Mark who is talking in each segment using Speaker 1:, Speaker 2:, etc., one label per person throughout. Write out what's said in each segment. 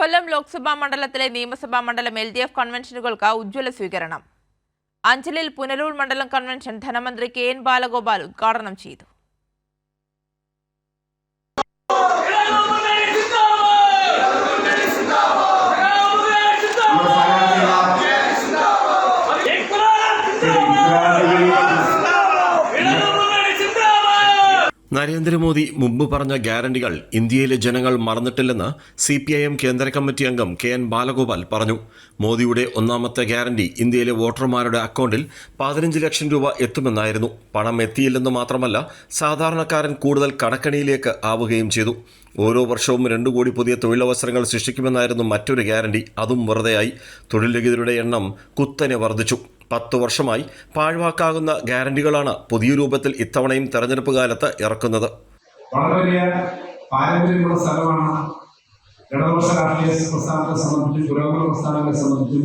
Speaker 1: കൊല്ലം ലോക്സഭാ മണ്ഡലത്തിലെ നിയമസഭാ മണ്ഡലം LDF കൺവെൻഷനുകൾക്ക് ഉജ്ജ്വല സ്വീകരണം. അഞ്ചലിൽ പുനലൂർ മണ്ഡലം കൺവെൻഷൻ ധനമന്ത്രി KN ബാലഗോപാൽ ഉദ്ഘാടനം ചെയ്തു.
Speaker 2: നരേന്ദ്രമോദി മുമ്പ് പറഞ്ഞ ഗ്യാരണ്ടികൾ ഇന്ത്യയിലെ ജനങ്ങൾ മറന്നിട്ടില്ലെന്ന് CPIM കേന്ദ്ര കമ്മിറ്റി അംഗം KN ബാലഗോപാൽ പറഞ്ഞു. മോദിയുടെ ഒന്നാമത്തെ ഗ്യാരണ്ടി ഇന്ത്യയിലെ വോട്ടർമാരുടെ അക്കൗണ്ടിൽ 15 ലക്ഷം രൂപ എത്തുമെന്നായിരുന്നു. പണം എത്തിയില്ലെന്ന് മാത്രമല്ല, സാധാരണക്കാരൻ കൂടുതൽ കടക്കണിയിലേക്ക് ആവുകയും ചെയ്തു. ഓരോ വർഷവും 2 കോടി പുതിയ തൊഴിലവസരങ്ങൾ സൃഷ്ടിക്കുമെന്നായിരുന്നു മറ്റൊരു ഗ്യാരണ്ടി. അതും വെറുതെയായി. തൊഴിൽ രഹിതരുടെ എണ്ണം കുത്തനെ വർദ്ധിച്ചു. 10 വർഷമായി പാഴ്വാക്കാകുന്ന ഗ്യാരണ്ടികളാണ് പുതിയ രൂപത്തിൽ ഇത്തവണയും തെരഞ്ഞെടുപ്പ് കാലത്ത് ഇറക്കുന്നത്.
Speaker 3: വളരെ വലിയ പാരമ്പര്യമുള്ള സ്ഥലമാണ്. ഇടതുപക്ഷ രാഷ്ട്രീയ പ്രസ്ഥാനത്തെ സംബന്ധിച്ചും പുരോഗമന പ്രസ്ഥാനങ്ങളെ സംബന്ധിച്ചും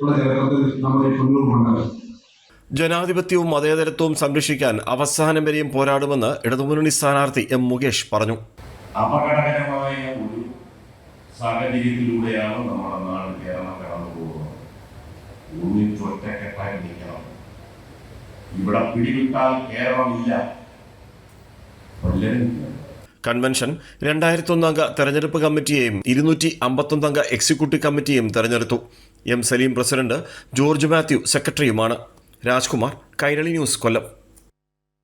Speaker 3: ഉള്ള ചരിത്രത്തിൽ നമ്മുടെ പുനലൂർ മണ്ഡലം
Speaker 2: ജനാധിപത്യവും മതേതരത്വവും സംരക്ഷിക്കാൻ അവസാനം വരെയും പോരാടുമെന്ന് ഇടതുമുന്നണി സ്ഥാനാർത്ഥി M. മുകേഷ് പറഞ്ഞു.
Speaker 4: അപകടകരമായ ഒരു സാഹചര്യത്തിലൂടെയാണ് നമ്മുടെ നാട് കേരളം കടന്നു പോകുന്നത്. ഒറ്റക്കെട്ടായി നിൽക്കണം. ഇവിടെ പിടിവിട്ടാൽ കേരളമില്ല.
Speaker 2: കൺവെൻഷൻ 2001 അംഗ തെരഞ്ഞെടുപ്പ് കമ്മിറ്റിയെയും 251 അംഗ എക്സിക്യൂട്ടീവ് കമ്മിറ്റിയെയും തെരഞ്ഞെടുത്തു. M. Saleem president, George Mathew സെക്രട്ടറിയുമാണ്. രാജ്കുമാർ, കൈരളി ന്യൂസ്, കൊല്ലം.